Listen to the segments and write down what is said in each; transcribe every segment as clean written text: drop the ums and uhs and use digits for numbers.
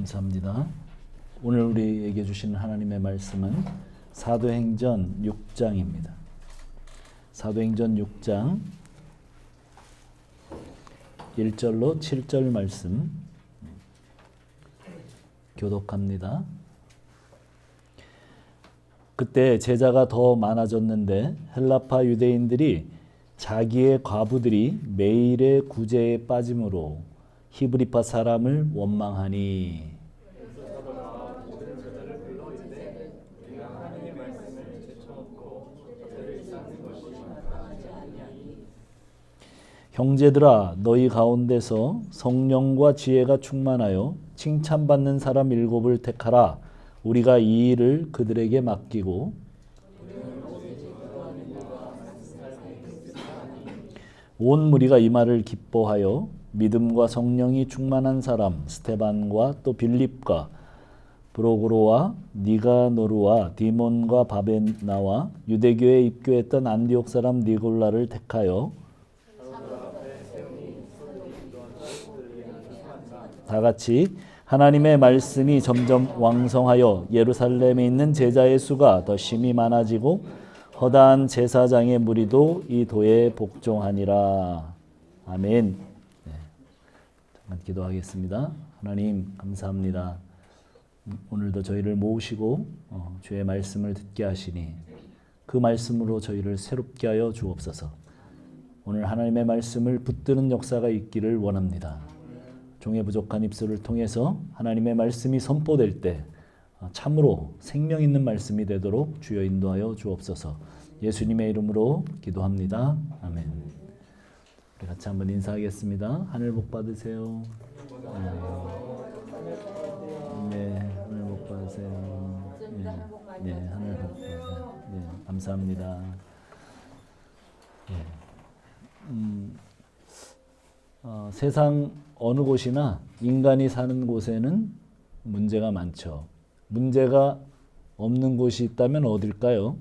감사합니다. 오늘 우리에게 주시는 하나님의 말씀은 사도행전 6장입니다. 사도행전 6장 1절로 7절 말씀 교독합니다. 그때 제자가 더 많아졌는데 헬라파 유대인들이 자기의 과부들이 매일의 구제에 빠짐으로 히브리파 사람을 원망하니 형제들아 너희 가운데서 성령과 지혜가 충만하여 칭찬받는 사람 7을 택하라. 우리가 이 일을 그들에게 맡기고 온 무리가 이 말을 기뻐하여 믿음과 성령이 충만한 사람 스데반과 또 빌립과 브로고로와 니가노르와 디몬과 바베나와 유대교에 입교했던 안디옥 사람 니골라를 택하여 다같이 하나님의 말씀이 점점 왕성하여 예루살렘에 있는 제자의 수가 더 심히 많아지고 허다한 제사장의 무리도 이 도에 복종하니라. 아멘. 네. 잠깐 기도하겠습니다. 하나님 감사합니다. 오늘도 저희를 모으시고 주의 말씀을 듣게 하시니 그 말씀으로 저희를 새롭게 하여 주옵소서. 오늘 하나님의 말씀을 붙드는 역사가 있기를 원합니다. 종의 부족한 입술을 통해서 하나님의 말씀이 선포될 때 참으로 생명 있는 말씀이 되도록 주여 인도하여 주옵소서. 예수님의 이름으로 기도합니다. 아멘. 우리 같이 한번 인사하겠습니다. 하늘 복 받으세요. 네, 하늘 복 받으세요. 네, 하늘 복 받으세요. 네, 감사합니다. 네. 세상 어느 곳이나 인간이 사는 곳에는 문제가 많죠. 문제가 없는 곳이 있다면 어딜까요?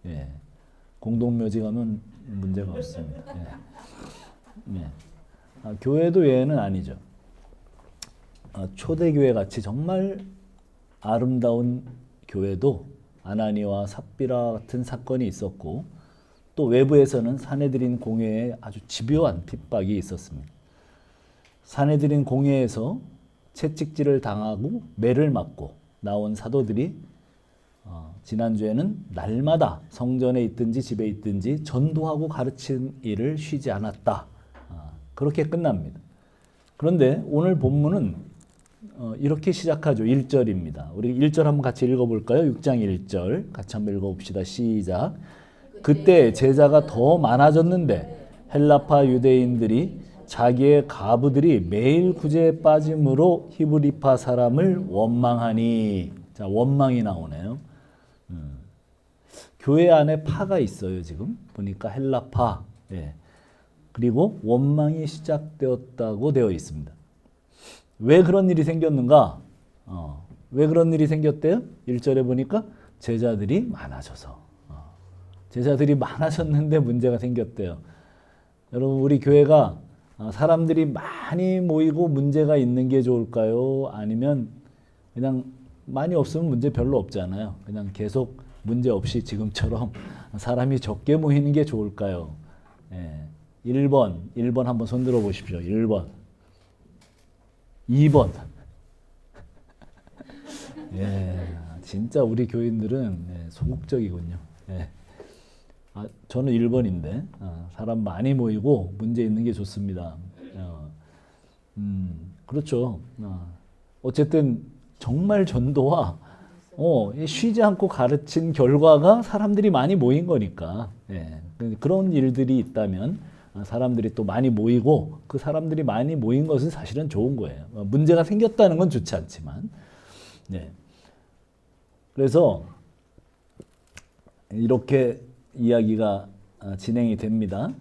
예. 공동묘지 가면 문제가 없습니다. 예. 교회도 예외는 아니죠. 초대교회 같이 정말 아름다운 교회도 아나니와 삽비라 같은 사건이 있었고 또 외부에서는 사내들인 공회에 아주 집요한 핍박이 있었습니다. 사내들인 공회에서 채찍질을 당하고 매를 맞고 나온 사도들이 지난주에는 날마다 성전에 있든지 집에 있든지 전도하고 가르치는 일을 쉬지 않았다. 그렇게 끝납니다. 그런데 오늘 본문은 이렇게 시작하죠. 1절입니다. 우리 1절 한번 같이 읽어볼까요? 6장 1절 같이 한번 읽어봅시다. 시작. 그때 제자가 더 많아졌는데 헬라파 유대인들이 자기의 과부들이 매일 구제에 빠짐으로 히브리파 사람을 원망하니. 자, 원망이 나오네요. 교회 안에 파가 있어요. 지금 보니까 헬라파. 예. 그리고 원망이 시작되었다고 되어 있습니다. 왜 그런 일이 생겼는가? 왜 그런 일이 생겼대요? 1절에 보니까 제자들이 많아져서. 제자들이 많아졌는데 문제가 생겼대요. 여러분 우리 교회가 사람들이 많이 모이고 문제가 있는 게 좋을까요? 아니면 그냥 많이 없으면 문제 별로 없잖아요. 그냥 계속 문제 없이 지금처럼 사람이 적게 모이는 게 좋을까요? 예. 1번 한번 손 들어 보십시오. 1번 2번 예, 진짜 우리 교인들은 소극적이군요. 예. 저는 1번인데 사람 많이 모이고 문제 있는 게 좋습니다. 그렇죠. 어쨌든 정말 전도와 쉬지 않고 가르친 결과가 사람들이 많이 모인 거니까. 예. 그런 일들이 있다면 사람들이 또 많이 모이고 그 사람들이 많이 모인 것은 사실은 좋은 거예요. 문제가 생겼다는 건 좋지 않지만. 네. 그래서 이렇게 이야기가 진행이 됩니다.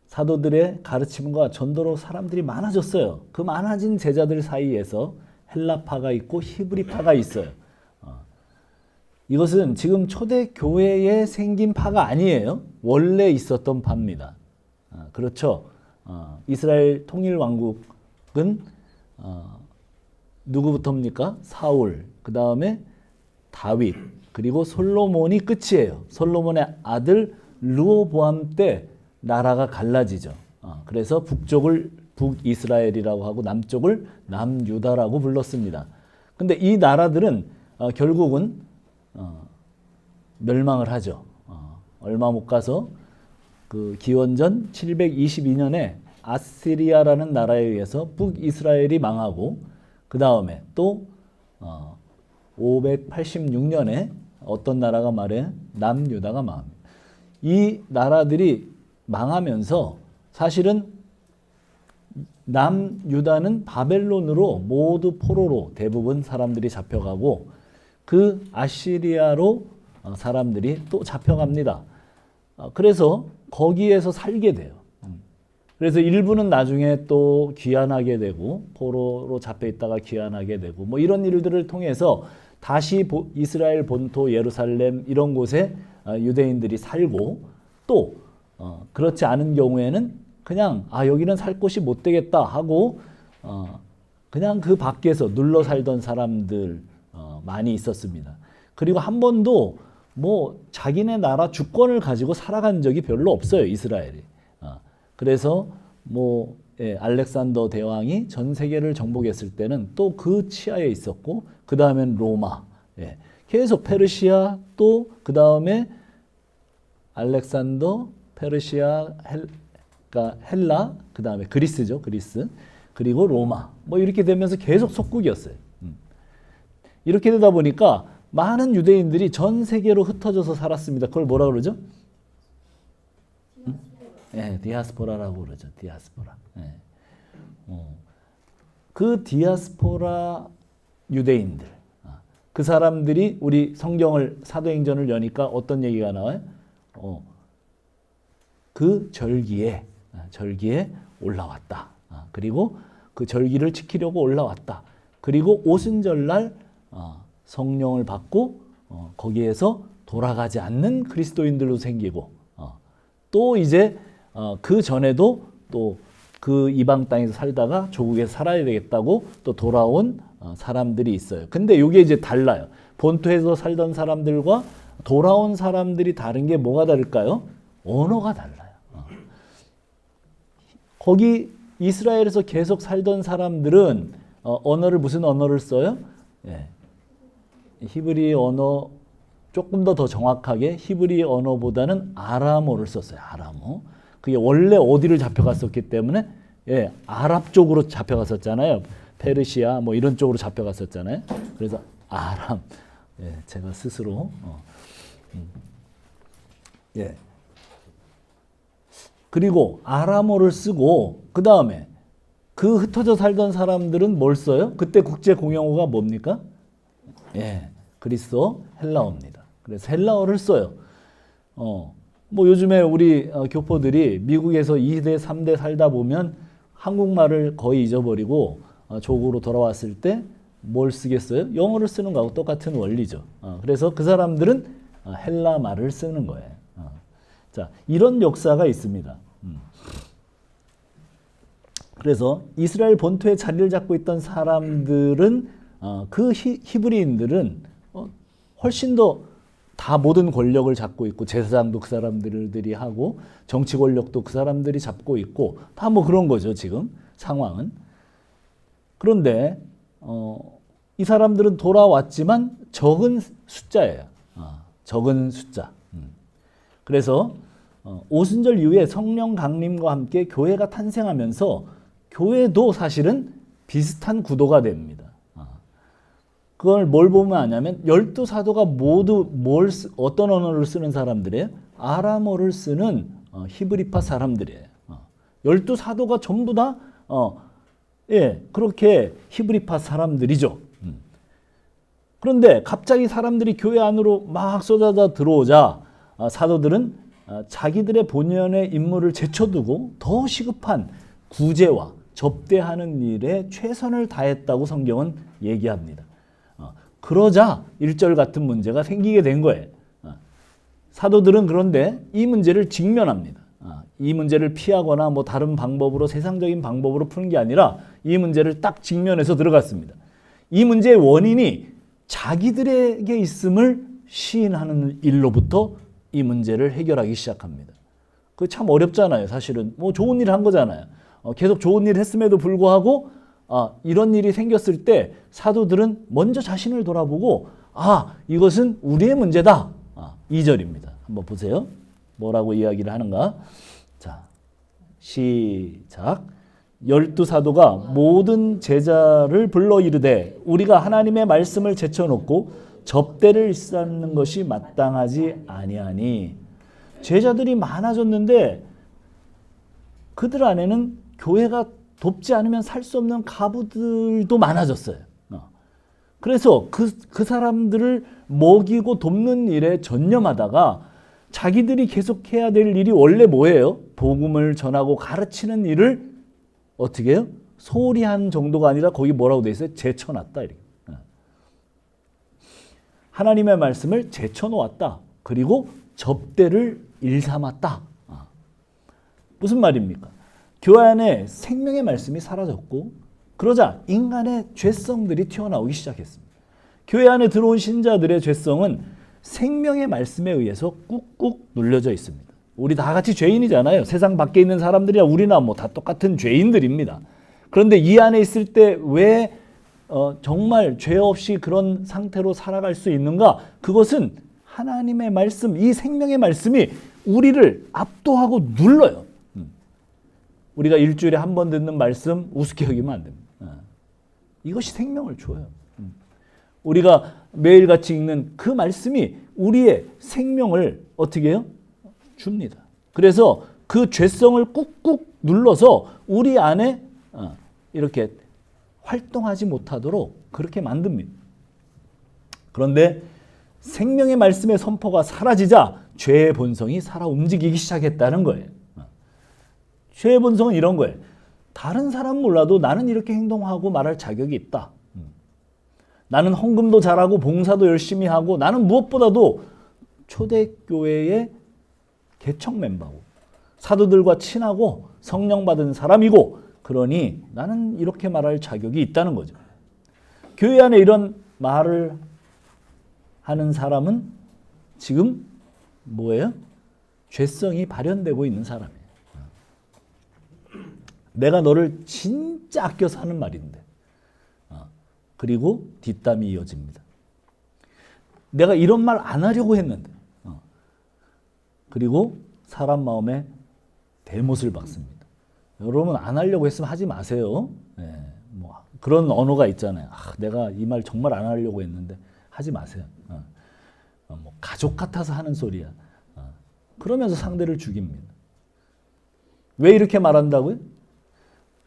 사도들의 가르침과 전도로 사람들이 많아졌어요. 그 많아진 제자들 사이에서 헬라파가 있고 히브리파가 있어요. 이것은 지금 초대교회에 생긴 파가 아니에요. 원래 있었던 파입니다. 그렇죠. 이스라엘 통일왕국은 누구부터입니까? 사울, 그 다음에 다윗, 그리고 솔로몬이 끝이에요. 솔로몬의 아들 르호보암 때 나라가 갈라지죠. 그래서 북쪽을 북이스라엘이라고 하고 남쪽을 남유다라고 불렀습니다. 근데 이 나라들은 결국은 멸망을 하죠. 얼마 못 가서 그 기원전 722년에 아시리아라는 나라에 의해서 북이스라엘이 망하고 그 다음에 또 586년에 어떤 나라가 말해? 남유다가 망합니다. 이 나라들이 망하면서 사실은 남유다는 바벨론으로 모두 포로로 대부분 사람들이 잡혀가고 그 아시리아로 사람들이 또 잡혀갑니다. 그래서 거기에서 살게 돼요. 그래서 일부는 나중에 또 귀환하게 되고 포로로 잡혀 있다가 귀환하게 되고 뭐 이런 일들을 통해서 다시 이스라엘 본토 예루살렘 이런 곳에 유대인들이 살고 또 그렇지 않은 경우에는 그냥 여기는 살 곳이 못 되겠다 하고 그냥 그 밖에서 눌러 살던 사람들 많이 있었습니다. 그리고 한 번도 뭐 자기네 나라 주권을 가지고 살아간 적이 별로 없어요, 이스라엘이. 그래서 뭐 알렉산더 대왕이 전 세계를 정복했을 때는 또 그 치하에 있었고 그 다음엔 로마, 계속 페르시아 또 그 다음에 알렉산더, 페르시아, 헬라, 그 다음에 그리스죠, 그리스, 그리고 로마 뭐 이렇게 되면서 계속 속국이었어요. 이렇게 되다 보니까 많은 유대인들이 전 세계로 흩어져서 살았습니다. 그걸 뭐라 그러죠? 디아스포라라고 그러죠. 디아스포라. 그 디아스포라 유대인들, 그 사람들이 우리 성경을 사도행전을 여니까 어떤 얘기가 나와요? 그 절기에 올라왔다. 그리고 그 절기를 지키려고 올라왔다. 그리고 오순절날 성령을 받고 거기에서 돌아가지 않는 그리스도인들도 생기고 또 이제 그 전에도 또 그 이방 땅에서 살다가 조국에서 살아야 되겠다고 또 돌아온 사람들이 있어요. 근데 이게 이제 달라요. 본토에서 살던 사람들과 돌아온 사람들이 다른 게 뭐가 다를까요? 언어가 달라요. 거기 이스라엘에서 계속 살던 사람들은 언어를 무슨 언어를 써요? 히브리 언어 조금 더 정확하게 히브리 언어보다는 아람어를 썼어요. 아람어. 그게 원래 어디를 잡혀갔었기 때문에 아랍 쪽으로 잡혀갔었잖아요. 페르시아 뭐 이런 쪽으로 잡혀갔었잖아요. 그래서 아람. 제가 스스로 그리고 아람어를 쓰고 그 다음에 그 흩어져 살던 사람들은 뭘 써요? 그때 국제 공용어가 뭡니까? 그리스어 헬라어입니다. 그래서 헬라어를 써요. 뭐 요즘에 우리 교포들이 미국에서 2대, 3대 살다 보면 한국말을 거의 잊어버리고 조국으로 돌아왔을 때 뭘 쓰겠어요? 영어를 쓰는 거하고 똑같은 원리죠. 그래서 그 사람들은 헬라 말을 쓰는 거예요. 자, 이런 역사가 있습니다. 그래서 이스라엘 본토에 자리를 잡고 있던 사람들은 그 히브리인들은 훨씬 더 다 모든 권력을 잡고 있고 제사장도 그 사람들이 하고 정치 권력도 그 사람들이 잡고 있고 다 뭐 그런 거죠. 지금 상황은. 그런데 이 사람들은 돌아왔지만 적은 숫자예요. 적은 숫자. 그래서 오순절 이후에 성령 강림과 함께 교회가 탄생하면서 교회도 사실은 비슷한 구도가 됩니다. 그걸 뭘 보면 아냐면 12사도가 모두 어떤 언어를 쓰는 사람들이에요? 아람어를 쓰는 히브리파 사람들이에요. 12사도가 전부 다 그렇게 히브리파 사람들이죠. 그런데 갑자기 사람들이 교회 안으로 막 쏟아져 들어오자 사도들은 자기들의 본연의 임무를 제쳐두고 더 시급한 구제와 접대하는 일에 최선을 다했다고 성경은 얘기합니다. 그러자 1절 같은 문제가 생기게 된 거예요. 사도들은 그런데 이 문제를 직면합니다. 이 문제를 피하거나 뭐 다른 방법으로 세상적인 방법으로 푸는 게 아니라 이 문제를 딱 직면해서 들어갔습니다. 이 문제의 원인이 자기들에게 있음을 시인하는 일로부터 이 문제를 해결하기 시작합니다. 그거 참 어렵잖아요. 사실은 뭐 좋은 일을 한 거잖아요. 계속 좋은 일을 했음에도 불구하고 이런 일이 생겼을 때 사도들은 먼저 자신을 돌아보고 이것은 우리의 문제다. 2절입니다. 한번 보세요. 뭐라고 이야기를 하는가? 자, 시작. 12사도가 모든 제자를 불러 이르되 우리가 하나님의 말씀을 제쳐놓고 접대를 일삼는 것이 마땅하지 아니하니. 제자들이 많아졌는데 그들 안에는 교회가 돕지 않으면 살 수 없는 가부들도 많아졌어요. 그래서 그 사람들을 먹이고 돕는 일에 전념하다가 자기들이 계속해야 될 일이 원래 뭐예요? 복음을 전하고 가르치는 일을 어떻게 해요? 소홀히 한 정도가 아니라 거기 뭐라고 돼 있어요? 제쳐놨다. 이렇게. 하나님의 말씀을 제쳐놓았다. 그리고 접대를 일삼았다. 무슨 말입니까? 교회 안에 생명의 말씀이 사라졌고 그러자 인간의 죄성들이 튀어나오기 시작했습니다. 교회 안에 들어온 신자들의 죄성은 생명의 말씀에 의해서 꾹꾹 눌려져 있습니다. 우리 다 같이 죄인이잖아요. 세상 밖에 있는 사람들이야 우리나 뭐 다 똑같은 죄인들입니다. 그런데 이 안에 있을 때 왜 정말 죄 없이 그런 상태로 살아갈 수 있는가? 그것은 하나님의 말씀, 이 생명의 말씀이 우리를 압도하고 눌러요. 우리가 일주일에 한 번 듣는 말씀 우습게 여기면 안 됩니다. 이것이 생명을 줘요. 우리가 매일같이 읽는 그 말씀이 우리의 생명을 어떻게 해요? 줍니다. 그래서 그 죄성을 꾹꾹 눌러서 우리 안에 이렇게 활동하지 못하도록 그렇게 만듭니다. 그런데 생명의 말씀의 선포가 사라지자 죄의 본성이 살아 움직이기 시작했다는 거예요. 죄의 본성은 이런 거예요. 다른 사람 몰라도 나는 이렇게 행동하고 말할 자격이 있다. 나는 헌금도 잘하고 봉사도 열심히 하고 나는 무엇보다도 초대교회의 개척 멤버고 사도들과 친하고 성령 받은 사람이고 그러니 나는 이렇게 말할 자격이 있다는 거죠. 교회 안에 이런 말을 하는 사람은 지금 뭐예요? 죄성이 발현되고 있는 사람이에요. 내가 너를 진짜 아껴서 하는 말인데 그리고 뒷담이 이어집니다. 내가 이런 말 안 하려고 했는데 그리고 사람 마음에 대못을 박습니다. 여러분 안 하려고 했으면 하지 마세요. 네, 뭐 그런 언어가 있잖아요. 내가 이 말 정말 안 하려고 했는데 하지 마세요. 뭐 가족 같아서 하는 소리야. 그러면서 상대를 죽입니다. 왜 이렇게 말한다고요?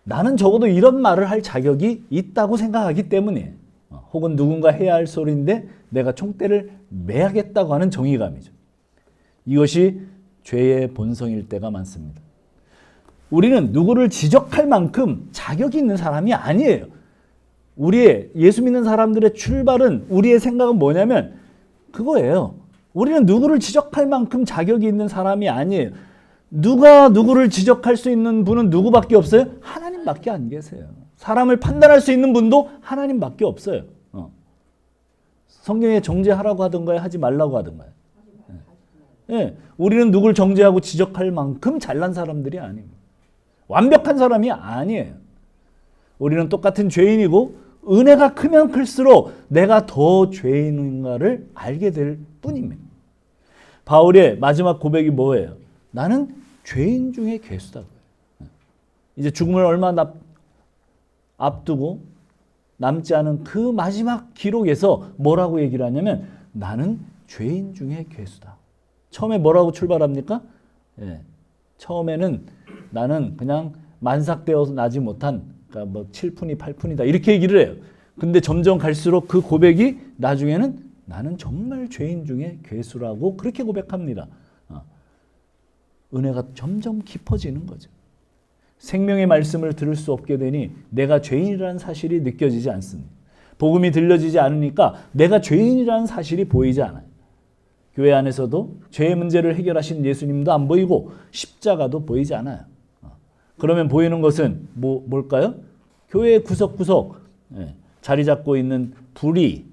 나는 적어도 이런 말을 할 자격이 있다고 생각하기 때문이에요. 혹은 누군가 해야 할 소리인데 내가 총대를 매야겠다고 하는 정의감이죠. 이것이 죄의 본성일 때가 많습니다. 우리는 누구를 지적할 만큼 자격이 있는 사람이 아니에요. 우리의 예수 믿는 사람들의 출발은 우리의 생각은 뭐냐면 그거예요. 우리는 누구를 지적할 만큼 자격이 있는 사람이 아니에요. 누가 누구를 지적할 수 있는 분은 누구밖에 없어요? 하나님밖에 안 계세요. 사람을 판단할 수 있는 분도 하나님밖에 없어요. 성경에 정죄하라고 하던가요? 하지 말라고 하던가요? 네. 우리는 누굴 정죄하고 지적할 만큼 잘난 사람들이 아닙니다. 완벽한 사람이 아니에요. 우리는 똑같은 죄인이고 은혜가 크면 클수록 내가 더 죄인인가를 알게 될 뿐입니다. 바울의 마지막 고백이 뭐예요? 나는 죄인 중에 괴수다. 이제 죽음을 얼마 앞두고 남지 않은 그 마지막 기록에서 뭐라고 얘기를 하냐면 나는 죄인 중에 괴수다. 처음에 뭐라고 출발합니까? 처음에는 나는 그냥 만삭되어서 나지 못한 그러니까 뭐 7푼이 8푼이다 이렇게 얘기를 해요. 근데 점점 갈수록 그 고백이 나중에는 나는 정말 죄인 중에 괴수라고 그렇게 고백합니다. 은혜가 점점 깊어지는 거죠. 생명의 말씀을 들을 수 없게 되니 내가 죄인이라는 사실이 느껴지지 않습니다. 복음이 들려지지 않으니까 내가 죄인이라는 사실이 보이지 않아요. 교회 안에서도 죄의 문제를 해결하신 예수님도 안 보이고 십자가도 보이지 않아요. 그러면 보이는 것은 뭘까요? 교회의 구석구석 자리 잡고 있는 불의,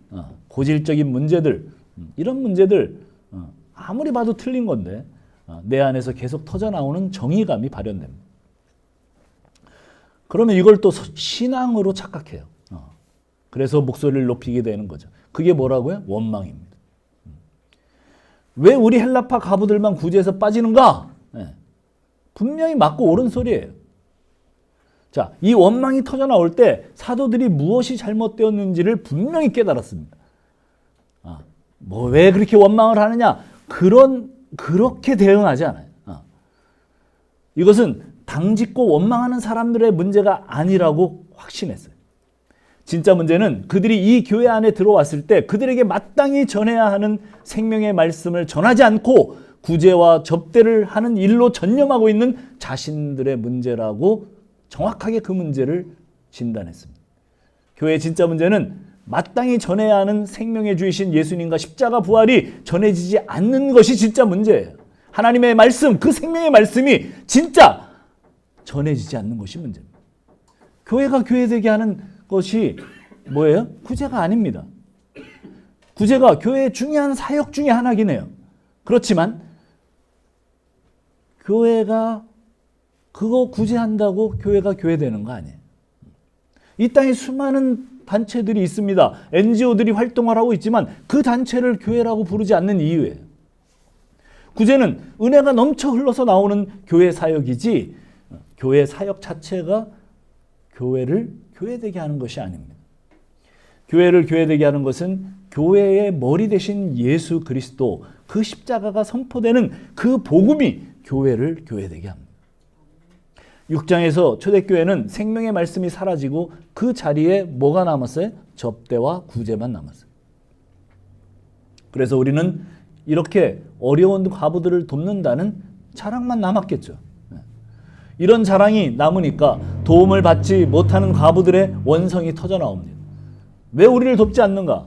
고질적인 문제들, 이런 문제들 아무리 봐도 틀린 건데 내 안에서 계속 터져나오는 정의감이 발현됩니다. 그러면 이걸 또 신앙으로 착각해요. 그래서 목소리를 높이게 되는 거죠. 그게 뭐라고요? 원망입니다. 왜 우리 헬라파 가부들만 구제에서 빠지는가? 분명히 맞고 옳은 소리예요. 자, 이 원망이 터져나올 때 사도들이 무엇이 잘못되었는지를 분명히 깨달았습니다. 왜 그렇게 원망을 하느냐? 그렇게 대응하지 않아요. 이것은 당짓고 원망하는 사람들의 문제가 아니라고 확신했어요. 진짜 문제는 그들이 이 교회 안에 들어왔을 때 그들에게 마땅히 전해야 하는 생명의 말씀을 전하지 않고 구제와 접대를 하는 일로 전념하고 있는 자신들의 문제라고 정확하게 그 문제를 진단했습니다. 교회의 진짜 문제는 마땅히 전해야 하는 생명의 주이신 예수님과 십자가 부활이 전해지지 않는 것이 진짜 문제예요. 하나님의 말씀, 그 생명의 말씀이 진짜 전해지지 않는 것이 문제입니다. 교회가 교회되게 하는 것이 뭐예요? 구제가 아닙니다. 구제가 교회의 중요한 사역 중에 하나긴 해요. 그렇지만 교회가 그거 구제한다고 교회가 교회되는 거 아니에요. 이 땅에 수많은 단체들이 있습니다. NGO들이 활동을 하고 있지만 그 단체를 교회라고 부르지 않는 이유예요. 구제는 은혜가 넘쳐 흘러서 나오는 교회 사역이지 교회 사역 자체가 교회를 교회되게 하는 것이 아닙니다. 교회를 교회되게 하는 것은 교회의 머리 대신 예수 그리스도, 그 십자가가 선포되는 그 복음이 교회를 교회되게 합니다. 6장에서 초대교회는 생명의 말씀이 사라지고 그 자리에 뭐가 남았어요? 접대와 구제만 남았어요. 그래서 우리는 이렇게 어려운 과부들을 돕는다는 자랑만 남았겠죠. 이런 자랑이 남으니까 도움을 받지 못하는 과부들의 원성이 터져나옵니다. 왜 우리를 돕지 않는가?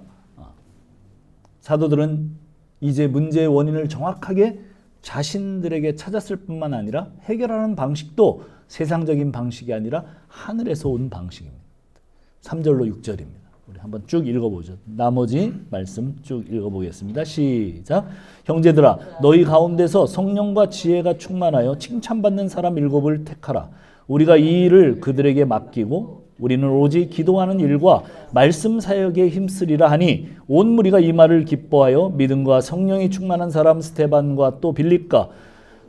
사도들은 이제 문제의 원인을 정확하게 자신들에게 찾았을 뿐만 아니라 해결하는 방식도 세상적인 방식이 아니라 하늘에서 온 방식입니다. 3절로 6절입니다. 우리 한번 쭉 읽어보죠. 나머지 말씀 쭉 읽어보겠습니다. 시작. 형제들아, 너희 가운데서 성령과 지혜가 충만하여 칭찬받는 사람 7을 택하라. 우리가 이 일을 그들에게 맡기고 우리는 오직 기도하는 일과 말씀 사역에 힘쓰리라 하니 온 무리가 이 말을 기뻐하여 믿음과 성령이 충만한 사람 스데반과 또 빌립과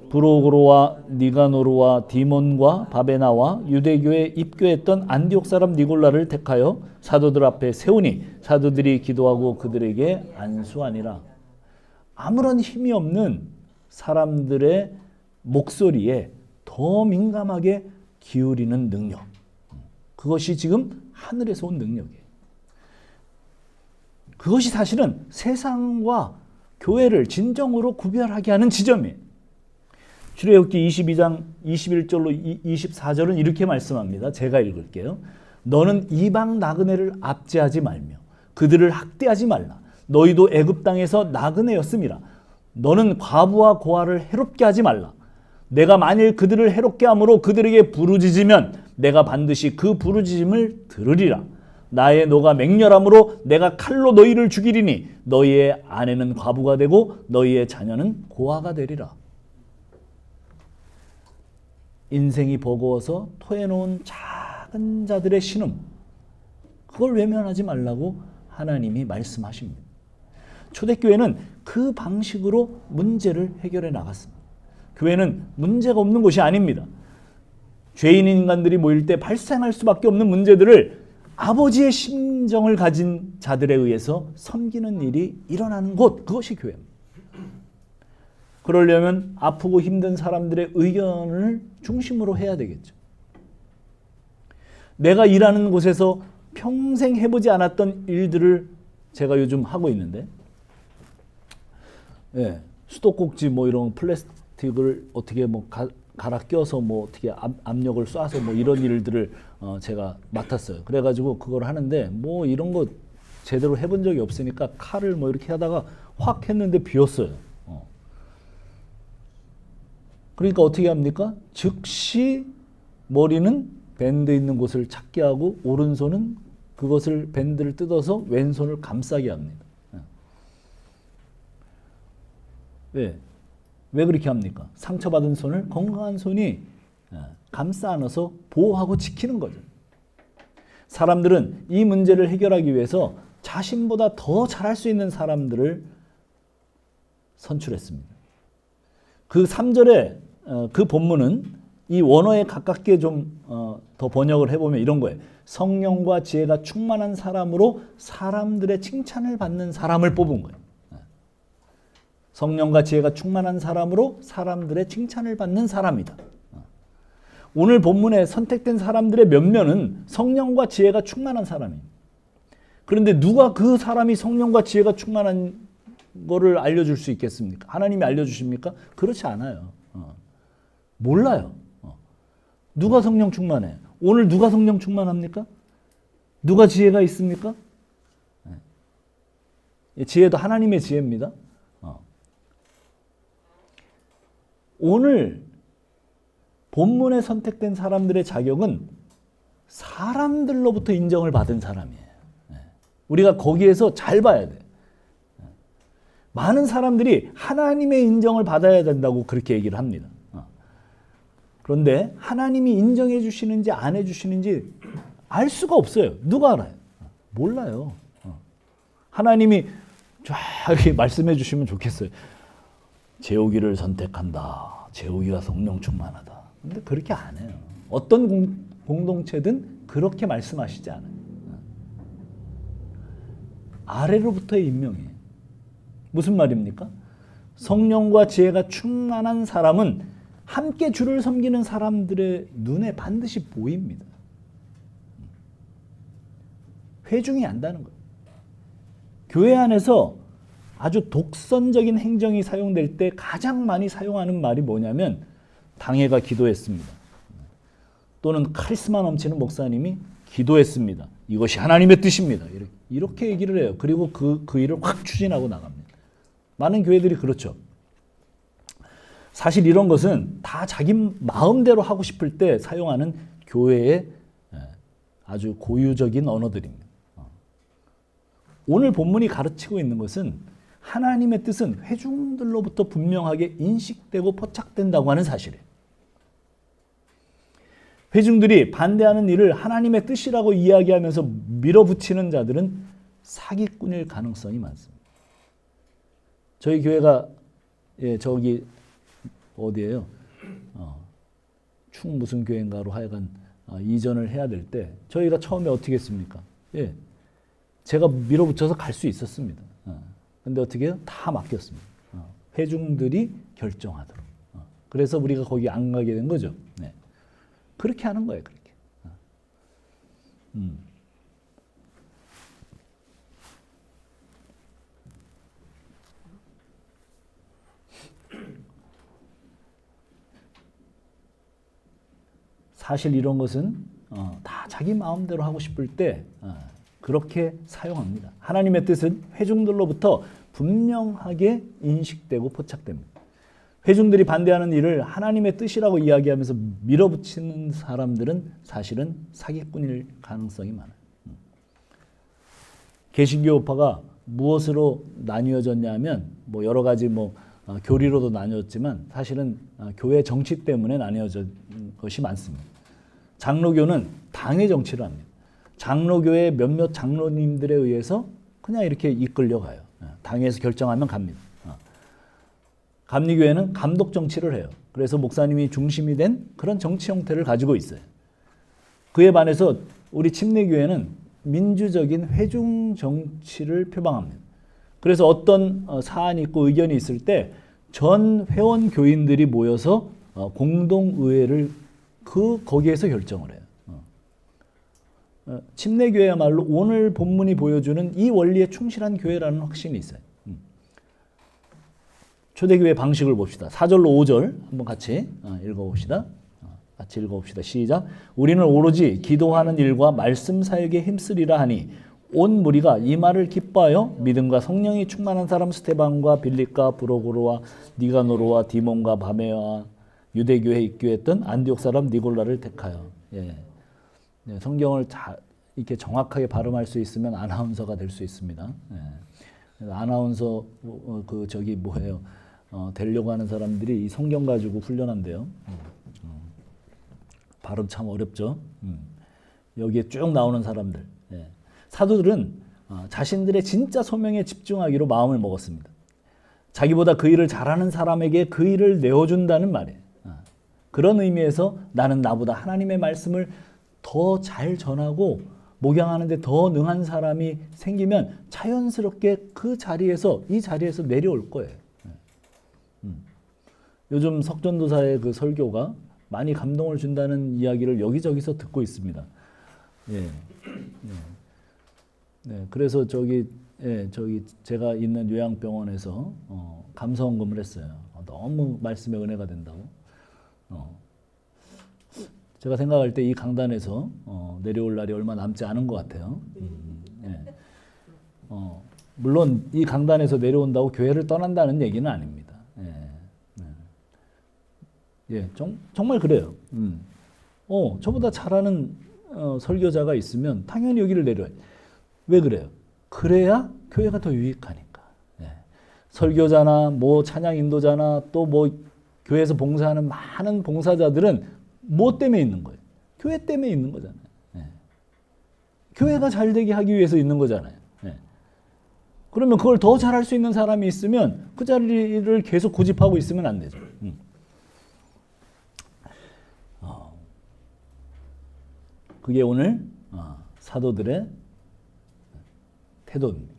브로고로와 니가노르와 디몬과 바베나와 유대교에 입교했던 안디옥 사람 니골라를 택하여 사도들 앞에 세우니 사도들이 기도하고 그들에게 안수하니라. 아무런 힘이 없는 사람들의 목소리에 더 민감하게 기울이는 능력, 그것이 지금 하늘에서 온 능력이에요. 그것이 사실은 세상과 교회를 진정으로 구별하게 하는 지점이에요. 출애굽기 22장 21절로 24절은 이렇게 말씀합니다. 제가 읽을게요. 너는 이방 나그네를 압제하지 말며 그들을 학대하지 말라. 너희도 애굽 땅에서 나그네였음이라. 너는 과부와 고아를 해롭게 하지 말라. 내가 만일 그들을 해롭게 함으로 그들에게 부르짖으면 내가 반드시 그 부르짖음을 들으리라. 나의 노가 맹렬함으로 내가 칼로 너희를 죽이리니 너희의 아내는 과부가 되고 너희의 자녀는 고아가 되리라. 인생이 버거워서 토해놓은 작은 자들의 신음, 그걸 외면하지 말라고 하나님이 말씀하십니다. 초대교회는 그 방식으로 문제를 해결해 나갔습니다. 교회는 문제가 없는 곳이 아닙니다. 죄인인 인간들이 모일 때 발생할 수밖에 없는 문제들을 아버지의 심정을 가진 자들에 의해서 섬기는 일이 일어나는 곳, 그것이 교회입니다. 그러려면 아프고 힘든 사람들의 의견을 중심으로 해야 되겠죠. 내가 일하는 곳에서 평생 해보지 않았던 일들을 제가 요즘 하고 있는데, 수도꼭지 뭐 이런 플라스틱을 어떻게 뭐 갈아 껴서 뭐 어떻게 압력을 쏴서 뭐 이런 일들을 제가 맡았어요. 그래가지고 그걸 하는데 뭐 이런 거 제대로 해본 적이 없으니까 칼을 뭐 이렇게 하다가 확 했는데 비었어요. 그러니까 어떻게 합니까? 즉시 머리는 밴드 있는 곳을 찾게 하고 오른손은 그것을 밴드를 뜯어서 왼손을 감싸게 합니다. 왜 그렇게 합니까? 상처받은 손을 건강한 손이 감싸 안아서 보호하고 지키는 거죠. 사람들은 이 문제를 해결하기 위해서 자신보다 더 잘할 수 있는 사람들을 선출했습니다. 그 3절에 그 본문은 이 원어에 가깝게 좀 더 번역을 해보면 이런 거예요. 성령과 지혜가 충만한 사람으로 사람들의 칭찬을 받는 사람을 뽑은 거예요. 성령과 지혜가 충만한 사람으로 사람들의 칭찬을 받는 사람이다. 오늘 본문에 선택된 사람들의 몇몇은 성령과 지혜가 충만한 사람이에요. 그런데 누가 그 사람이 성령과 지혜가 충만한 거를 알려줄 수 있겠습니까? 하나님이 알려주십니까? 그렇지 않아요. 몰라요. 누가 성령 충만해? 오늘 누가 성령 충만합니까? 누가 지혜가 있습니까? 지혜도 하나님의 지혜입니다. 오늘 본문에 선택된 사람들의 자격은 사람들로부터 인정을 받은 사람이에요. 우리가 거기에서 잘 봐야 돼요. 많은 사람들이 하나님의 인정을 받아야 된다고 그렇게 얘기를 합니다. 그런데 하나님이 인정해 주시는지 안 해 주시는지 알 수가 없어요. 누가 알아요? 몰라요. 하나님이 쫙 말씀해 주시면 좋겠어요. 재욱이를 선택한다. 재욱이가 성령 충만하다. 근데 그렇게 안 해요. 어떤 공동체든 그렇게 말씀하시지 않아요. 아래로부터의 임명이에요. 무슨 말입니까? 성령과 지혜가 충만한 사람은 함께 주를 섬기는 사람들의 눈에 반드시 보입니다. 회중이 안다는 거예요. 교회 안에서 아주 독선적인 행정이 사용될 때 가장 많이 사용하는 말이 뭐냐면 당회가 기도했습니다. 또는 카리스마 넘치는 목사님이 기도했습니다. 이것이 하나님의 뜻입니다. 이렇게 얘기를 해요. 그리고 그 일을 확 추진하고 나갑니다. 많은 교회들이 그렇죠. 사실 이런 것은 다 자기 마음대로 하고 싶을 때 사용하는 교회의 아주 고유적인 언어들입니다. 오늘 본문이 가르치고 있는 것은 하나님의 뜻은 회중들로부터 분명하게 인식되고 포착된다고 하는 사실이에요. 회중들이 반대하는 일을 하나님의 뜻이라고 이야기하면서 밀어붙이는 자들은 사기꾼일 가능성이 많습니다. 저희 교회가 저기 어디예요? 충 무슨 교회인가로 하여간 이전을 해야 될 때 저희가 처음에 어떻게 했습니까? 제가 밀어붙여서 갈 수 있었습니다. 근데 어떻게 해요? 다 맡겼습니다. 회중들이 결정하도록. 그래서 우리가 거기 안 가게 된 거죠. 네. 그렇게 하는 거예요. 그렇게. 사실 이런 것은 다 자기 마음대로 하고 싶을 때 그렇게 사용합니다. 하나님의 뜻은 회중들로부터 분명하게 인식되고 포착됩니다. 회중들이 반대하는 일을 하나님의 뜻이라고 이야기하면서 밀어붙이는 사람들은 사실은 사기꾼일 가능성이 많아요. 개신교파가 무엇으로 나뉘어졌냐면 뭐 여러 가지 교리로도 나뉘었지만 사실은 교회 정치 때문에 나뉘어진 것이 많습니다. 장로교는 당의 정치를 합니다. 장로교의 몇몇 장로님들에 의해서 그냥 이렇게 이끌려가요. 당에서 결정하면 갑니다. 감리교회는 감독 정치를 해요. 그래서 목사님이 중심이 된 그런 정치 형태를 가지고 있어요. 그에 반해서 우리 침례교회는 민주적인 회중 정치를 표방합니다. 그래서 어떤 사안이 있고 의견이 있을 때 전 회원 교인들이 모여서 공동의회를 거기에서 결정을 해요. 침례교회야말로 오늘 본문이 보여주는 이 원리에 충실한 교회라는 확신이 있어요. 초대교회 방식을 봅시다. 4절로 5절 한번 같이 읽어봅시다. 같이 읽어봅시다. 시작. 우리는 오로지 기도하는 일과 말씀 사역에 힘쓰리라 하니 온 무리가 이 말을 기뻐하여 믿음과 성령이 충만한 사람 스데반과 빌립과 브로고로와 니가노로와 디몬과 바메와 유대교에 입교했던 안디옥 사람 니골라를 택하여. 예. 네, 성경을 이렇게 정확하게 발음할 수 있으면 아나운서가 될 수 있습니다. 예. 아나운서 되려고 하는 사람들이 이 성경 가지고 훈련한대요. 발음 참 어렵죠. 여기에 쭉 나오는 사람들. 예. 사도들은 자신들의 진짜 소명에 집중하기로 마음을 먹었습니다. 자기보다 그 일을 잘하는 사람에게 그 일을 내어준다는 말이에요. 그런 의미에서 나는 나보다 하나님의 말씀을 더 잘 전하고 목양하는데 더 능한 사람이 생기면 자연스럽게 이 자리에서 내려올 거예요. 요즘 석전도사의 그 설교가 많이 감동을 준다는 이야기를 여기저기서 듣고 있습니다. 예. 네, 그래서 제가 있는 요양병원에서 감사원금을 했어요. 너무 말씀의 은혜가 된다고. 제가 생각할 때 이 강단에서 내려올 날이 얼마 남지 않은 것 같아요. 예. 물론 이 강단에서 내려온다고 교회를 떠난다는 얘기는 아닙니다. 예, 정말 그래요. 저보다 잘하는 설교자가 있으면 당연히 여기를 내려요. 왜 그래요? 그래야 교회가 더 유익하니까. 예. 설교자나 뭐 찬양 인도자나 또 뭐 교회에서 봉사하는 많은 봉사자들은 뭐 때문에 있는 거예요? 교회 때문에 있는 거잖아요. 예. 교회가 잘 되게 하기 위해서 있는 거잖아요. 예. 그러면 그걸 더 잘할 수 있는 사람이 있으면 그 자리를 계속 고집하고 있으면 안 되죠. 그게 오늘 사도들의 태도입니다.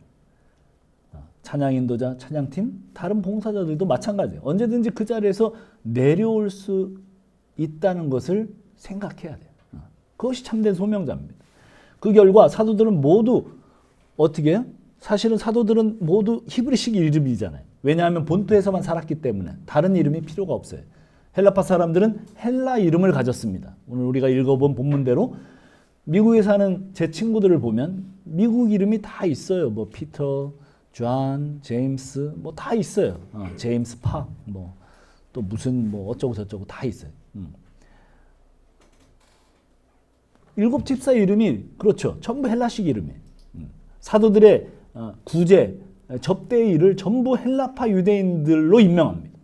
찬양 인도자, 찬양팀, 다른 봉사자들도 마찬가지예요. 언제든지 그 자리에서 내려올 수 있다는 것을 생각해야 돼요. 그것이 참된 소명자입니다. 그 결과 사도들은 모두 어떻게 해요? 사실은 사도들은 모두 히브리식 이름이잖아요. 왜냐하면 본토에서만 살았기 때문에 다른 이름이 필요가 없어요. 헬라파 사람들은 헬라 이름을 가졌습니다. 오늘 우리가 읽어본 본문대로 미국에 사는 제 친구들을 보면 미국 이름이 다 있어요. 뭐 피터, 존, 제임스 뭐 다 있어요. 제임스 팍 뭐 또 무슨 뭐 어쩌고 저쩌고 다 있어요. 7 집사 이름이 그렇죠. 전부 헬라식 이름이에요. 사도들의 구제, 접대의 일을 전부 헬라파 유대인들로 임명합니다.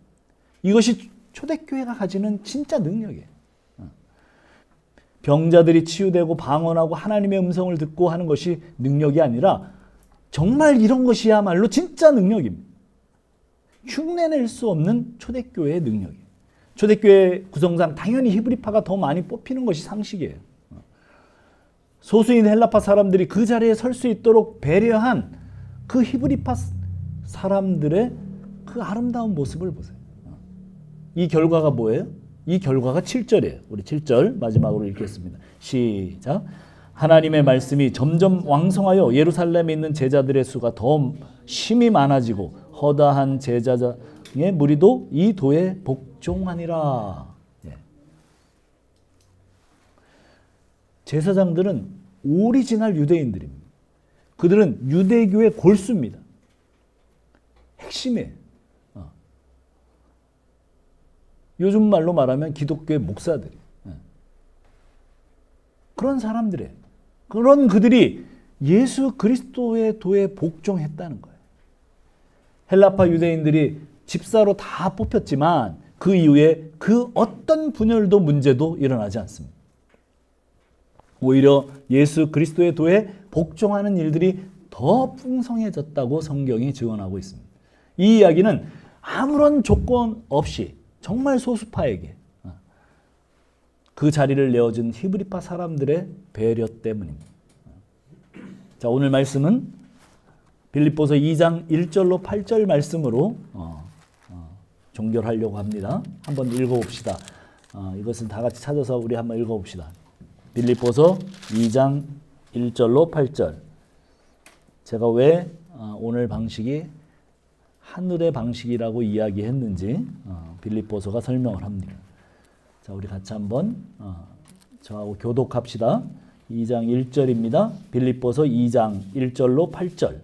이것이 초대교회가 가지는 진짜 능력이에요. 병자들이 치유되고 방언하고 하나님의 음성을 듣고 하는 것이 능력이 아니라 정말 이런 것이야말로 진짜 능력입니다. 흉내낼 수 없는 초대교회의 능력이에요. 초대교회 구성상 당연히 히브리파가 더 많이 뽑히는 것이 상식이에요. 소수인 헬라파 사람들이 그 자리에 설 수 있도록 배려한 그 히브리파 사람들의 그 아름다운 모습을 보세요. 이 결과가 뭐예요? 이 결과가 7절이에요. 우리 7절 마지막으로 읽겠습니다. 시작. 하나님의 말씀이 점점 왕성하여 예루살렘에 있는 제자들의 수가 더 심히 많아지고 허다한 제자장의 무리도 이 도에 복종하니라. 예. 제사장들은 오리지널 유대인들입니다. 그들은 유대교의 골수입니다. 핵심이에요. 요즘 말로 말하면 기독교의 목사들이. 그런 사람들이에요. 그런 그들이 예수 그리스도의 도에 복종했다는 거예요. 헬라파 유대인들이 집사로 다 뽑혔지만 그 이후에 그 어떤 분열도 문제도 일어나지 않습니다. 오히려 예수 그리스도의 도에 복종하는 일들이 더 풍성해졌다고 성경이 증언하고 있습니다. 이 이야기는 아무런 조건 없이 정말 소수파에게 그 자리를 내어준 히브리파 사람들의 배려 때문입니다. 자, 오늘 말씀은 빌립보서 2장 1절로 8절 말씀으로 종결하려고 합니다. 한번 읽어봅시다. 이것은 다 같이 찾아서 우리 한번 읽어봅시다. 빌립보서 2장 1절로 8절. 제가 왜 오늘 방식이 하늘의 방식이라고 이야기했는지 빌립보서가 설명을 합니다. 자, 우리 같이 한번 저하고 교독합시다. 2장 1절입니다. 빌립보서 2장 1절로 8절.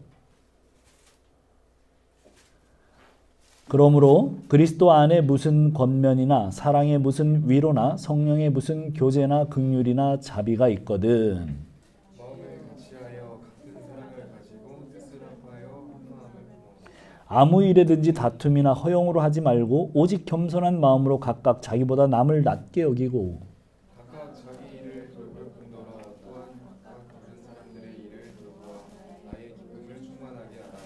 그러므로 그리스도 안에 무슨 권면이나 사랑의 무슨 위로나 성령의 무슨 교제나 긍휼이나 자비가 있거든. 마음을 같이하여 같은 사랑을 가지고 뜻을 합하여 합당함을 구하고 아무 일에든지 다툼이나 허용으로 하지 말고 오직 겸손한 마음으로 각각 자기보다 남을 낮게 여기고 각각 자기 일을 돌볼 뿐더러 또한 각각 다른 사람들의 일을 돌보아 나의 기쁨을 충만하게 하라.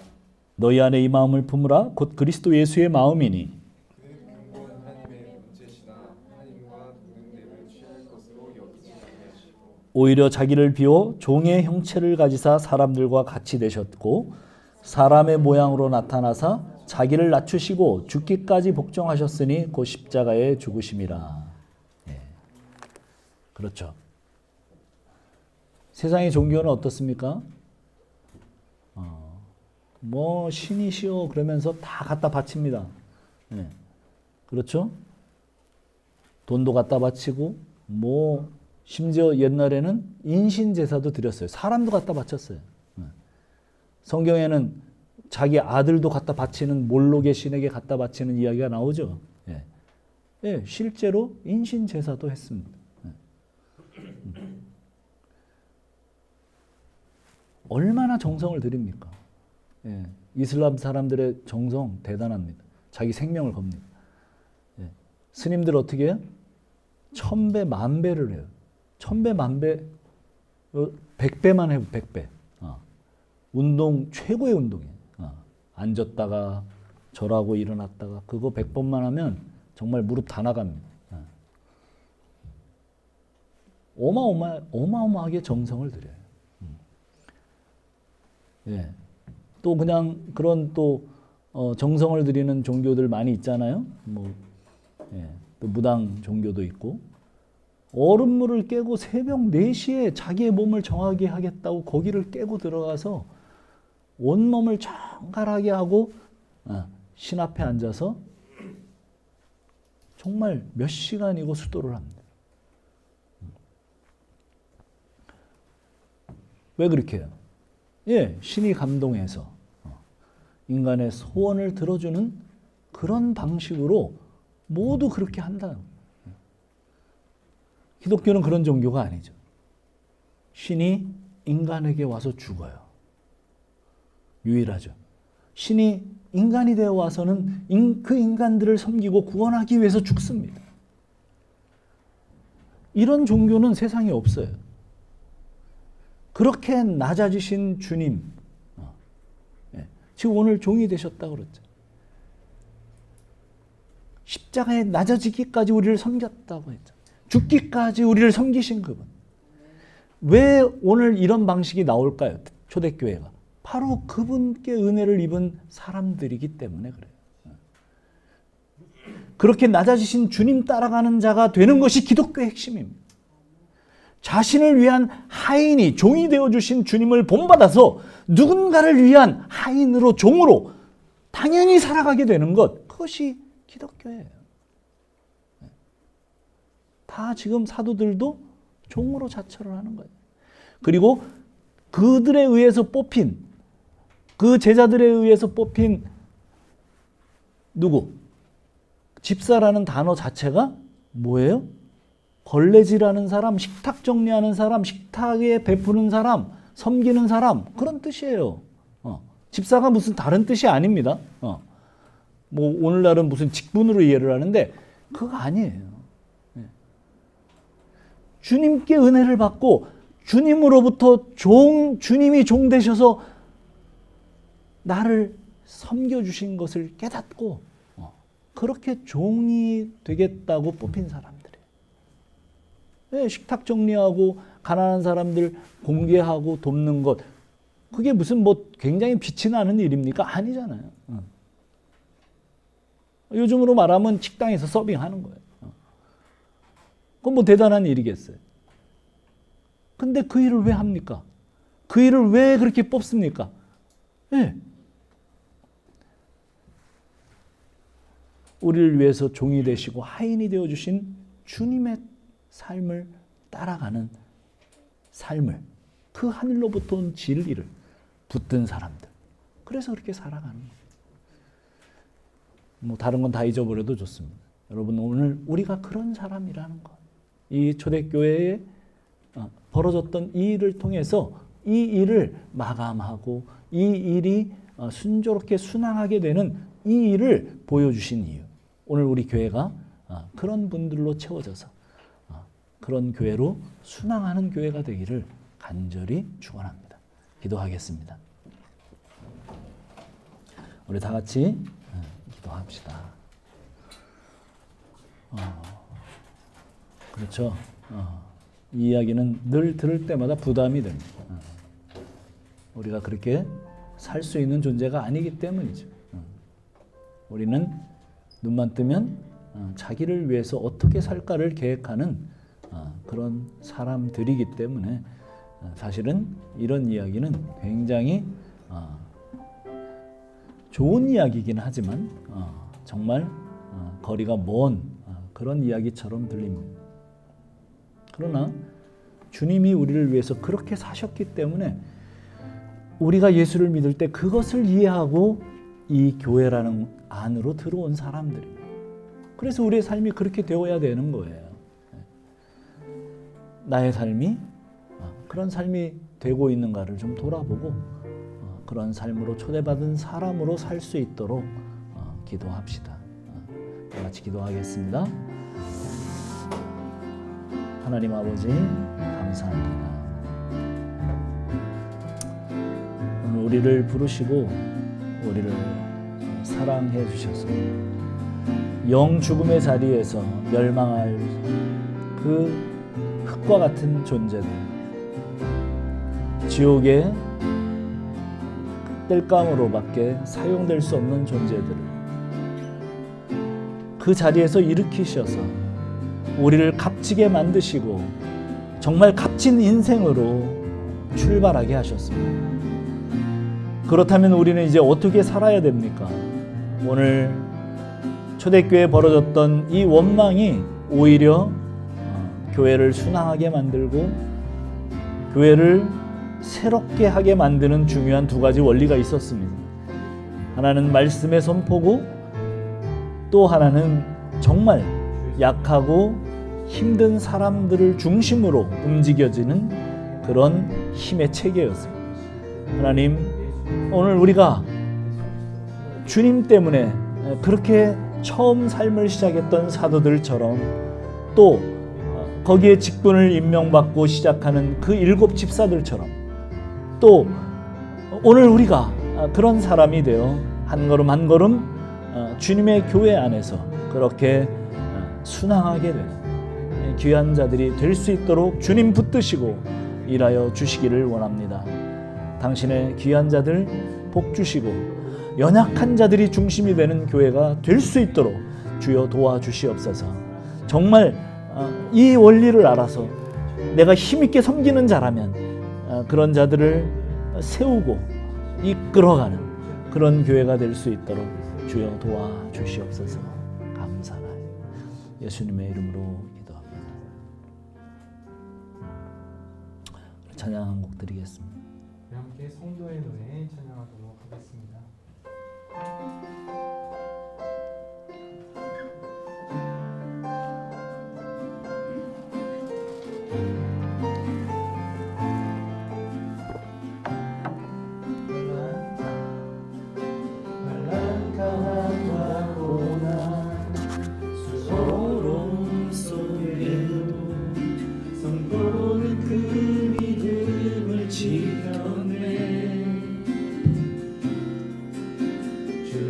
너희 안에 이 마음을 품으라. 곧 그리스도 예수의 마음이니 그는 근본 하나님의 본체시나 하나님과 동등됨을 취할 것으로 여기지 아니하시고 오히려 자기를 비워 종의 형체를 가지사 사람들과 같이 되셨고 사람의 모양으로 나타나사 자기를 낮추시고 죽기까지 복종하셨으니 곧 십자가에 죽으심이라. 예. 그렇죠. 세상의 종교는 어떻습니까? 뭐 신이시여 그러면서 다 갖다 바칩니다. 예. 그렇죠? 돈도 갖다 바치고 뭐 심지어 옛날에는 인신 제사도 드렸어요. 사람도 갖다 바쳤어요. 예. 성경에는 자기 아들도 갖다 바치는 몰록의 신에게 갖다 바치는 이야기가 나오죠. 예. 예, 실제로 인신 제사도 했습니다. 예. 얼마나 정성을 들입니까? 예, 이슬람 사람들의 정성 대단합니다. 자기 생명을 겁니다. 예, 스님들 어떻게 해요? 1000배, 10,000배를 해요. 1000배, 10,000배, 100배만 해요. 100배. 운동 최고의 운동이에요. 앉았다가 절하고 일어났다가 그거 100번만 하면 정말 무릎 다 나갑니다. 어마어마하게 정성을 들여요. 예. 또 그냥 그런 또 정성을 들이는 종교들 많이 있잖아요. 뭐 예, 또 무당 종교도 있고 얼음물을 깨고 새벽 4시에 자기의 몸을 정하게 하겠다고 거기를 깨고 들어가서 온몸을 정갈하게 하고 신 앞에 앉아서 정말 몇 시간이고 수도를 합니다. 왜 그렇게 해요? 예, 신이 감동해서 인간의 소원을 들어주는 그런 방식으로 모두 그렇게 한다. 기독교는 그런 종교가 아니죠. 신이 인간에게 와서 죽어요. 유일하죠. 신이 인간이 되어 와서는 그 인간들을 섬기고 구원하기 위해서 죽습니다. 이런 종교는 세상에 없어요. 그렇게 낮아지신 주님, 지금 오늘 종이 되셨다고 그랬죠. 십자가에 낮아지기까지 우리를 섬겼다고 했죠. 죽기까지 우리를 섬기신 그분. 왜 오늘 이런 방식이 나올까요? 초대교회가. 바로 그분께 은혜를 입은 사람들이기 때문에 그래요. 그렇게 낮아지신 주님 따라가는 자가 되는 것이 기독교의 핵심입니다. 자신을 위한 하인이 종이 되어주신 주님을 본받아서 누군가를 위한 하인으로 종으로 당연히 살아가게 되는 것, 그것이 기독교예요. 다 지금 사도들도 종으로 자처를 하는 거예요. 그리고 그들에 의해서 뽑힌, 그 제자들에 의해서 뽑힌 누구? 집사라는 단어 자체가 뭐예요? 걸레질하는 사람, 식탁 정리하는 사람, 식탁에 베푸는 사람, 섬기는 사람, 그런 뜻이에요. 집사가 무슨 다른 뜻이 아닙니다. 뭐 오늘날은 무슨 직분으로 이해를 하는데 그거 아니에요. 주님께 은혜를 받고 주님으로부터 주님이 종 되셔서 나를 섬겨주신 것을 깨닫고 그렇게 종이 되겠다고 뽑힌 사람들이에요. 네, 식탁 정리하고 가난한 사람들 공개하고 돕는 것, 그게 무슨 뭐 굉장히 빛이 나는 일입니까? 아니잖아요. 요즘으로 말하면 식당에서 서빙하는 거예요. 그건 뭐 대단한 일이겠어요. 근데 그 일을 왜 합니까? 그 일을 왜 그렇게 뽑습니까? 네. 우리를 위해서 종이 되시고 하인이 되어주신 주님의 삶을 따라가는 삶을, 그 하늘로부터 온 진리를 붙든 사람들. 그래서 그렇게 살아가는 거예요. 뭐 다른 건 다 잊어버려도 좋습니다. 여러분, 오늘 우리가 그런 사람이라는 것. 이 초대교회에 벌어졌던 이 일을 통해서 이 일을 마감하고 이 일이 순조롭게 순항하게 되는 이 일을 보여주신 이유. 오늘 우리 교회가 그런 분들로 채워져서 그런 교회로 순항하는 교회가 되기를 간절히 축원합니다. 기도하겠습니다. 우리 다 같이 기도합시다. 그렇죠. 이 이야기는 늘 들을 때마다 부담이 됩니다. 우리가 그렇게 살 수 있는 존재가 아니기 때문이죠. 우리는 눈만 뜨면 자기를 위해서 어떻게 살까를 계획하는 그런 사람들이기 때문에 사실은 이런 이야기는 굉장히 좋은 이야기이긴 하지만 정말 거리가 먼 그런 이야기처럼 들립니다. 그러나 주님이 우리를 위해서 그렇게 사셨기 때문에 우리가 예수를 믿을 때 그것을 이해하고 이 교회라는 안으로 들어온 사람들입니다. 그래서 우리의 삶이 그렇게 되어야 되는 거예요. 나의 삶이 그런 삶이 되고 있는가를 좀 돌아보고 그런 삶으로 초대받은 사람으로 살 수 있도록 기도합시다. 다 같이 기도하겠습니다. 하나님 아버지, 감사합니다. 오늘 우리를 부르시고 우리를 사랑해 주셔서 영 죽음의 자리에서 멸망할 그 흙과 같은 존재들, 지옥의 뗄감으로밖에 사용될 수 없는 존재들을 그 자리에서 일으키셔서 우리를 값지게 만드시고 정말 값진 인생으로 출발하게 하셨습니다. 그렇다면 우리는 이제 어떻게 살아야 됩니까? 오늘 초대교회에 벌어졌던 이 원망이 오히려 교회를 순항하게 만들고 교회를 새롭게 하게 만드는 중요한 두 가지 원리가 있었습니다. 하나는 말씀의 선포고 또 하나는 정말 약하고 힘든 사람들을 중심으로 움직여지는 그런 힘의 체계였습니다. 하나님, 오늘 우리가 주님 때문에 그렇게 처음 삶을 시작했던 사도들처럼 또 거기에 직분을 임명받고 시작하는 그 7 집사들처럼 또 오늘 우리가 그런 사람이 되어 한 걸음 한 걸음 주님의 교회 안에서 그렇게 순항하게 되는 귀한 자들이 될 수 있도록 주님 붙드시고 일하여 주시기를 원합니다. 당신의 귀한 자들 복 주시고 연약한 자들이 중심이 되는 교회가 될 수 있도록 주여 도와주시옵소서. 정말 이 원리를 알아서 내가 힘있게 섬기는 자라면 그런 자들을 세우고 이끌어가는 그런 교회가 될 수 있도록 주여 도와주시옵소서. 감사하여 예수님의 이름으로 기도합니다. 찬양 한 곡 드리겠습니다. 함께 성도의 노래 찬양하도록 하겠습니다.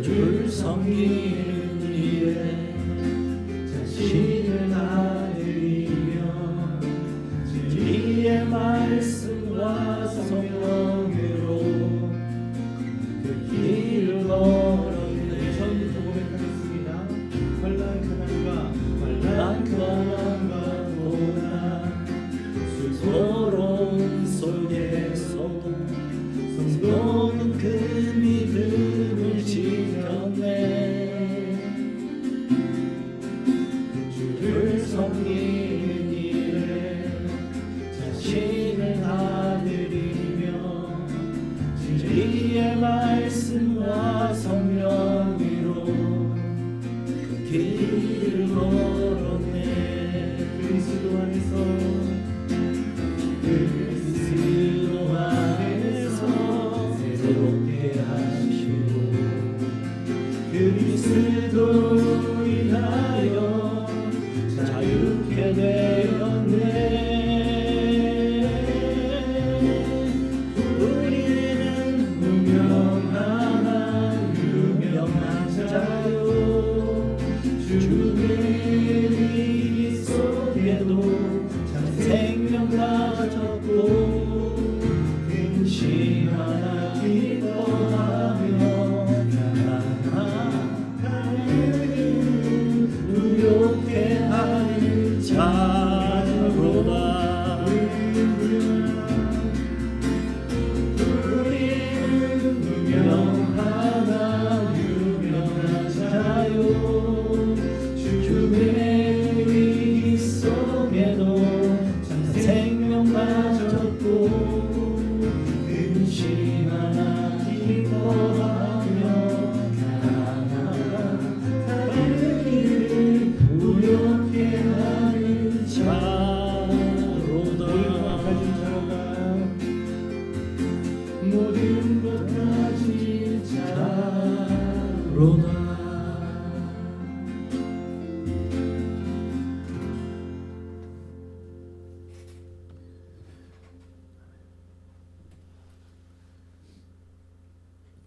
주를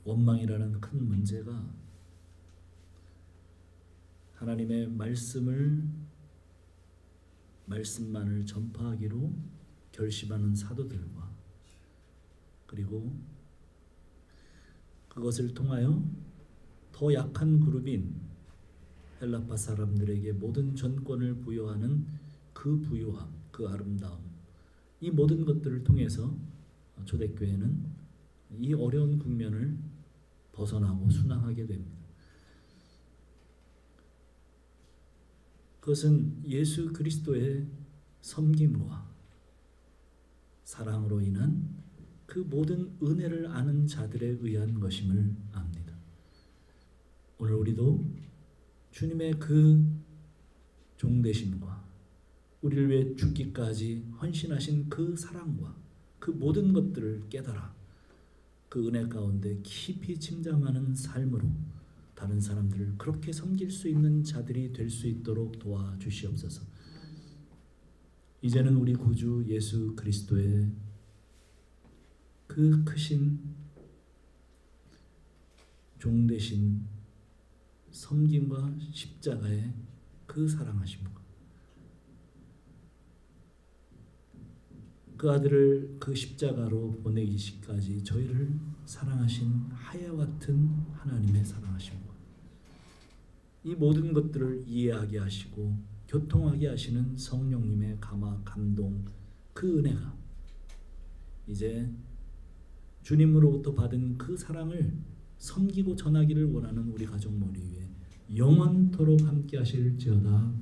원망이라는 큰 문제가 하나님의 말씀만을 전파하기로 결심하는 사도들과 그리고 그것을 통하여 더 약한 그룹인 헬라파 사람들에게 모든 전권을 부여하는 그 부유함, 그 아름다움, 이 모든 것들을 통해서 초대교회는 이 어려운 국면을 벗어나고 순항하게 됩니다. 그것은 예수 그리스도의 섬김과 사랑으로 인한 그 모든 은혜를 아는 자들에 의한 것임을 압니다. 오늘 우리도 주님의 그 종되심과 우리를 위해 죽기까지 헌신하신 그 사랑과 그 모든 것들을 깨달아 그 은혜 가운데 깊이 침잠하는 삶으로 다른 사람들을 그렇게 섬길 수 있는 자들이 될 수 있도록 도와주시옵소서. 이제는 우리 구주 예수 그리스도의 그 크신 종되신 섬김과 십자가의 그 사랑하심과 그 아들을 그 십자가로 보내기까지 저희를 사랑하신 하야 같은 하나님의 사랑하심과 이 모든 것들을 이해하게 하시고 교통하게 하시는 성령님의 감화 감동 그 은혜가 이제 주님으로부터 받은 그 사랑을 섬기고 전하기를 원하는 우리 가족 머리 위에 영원토록 함께 하실지어다.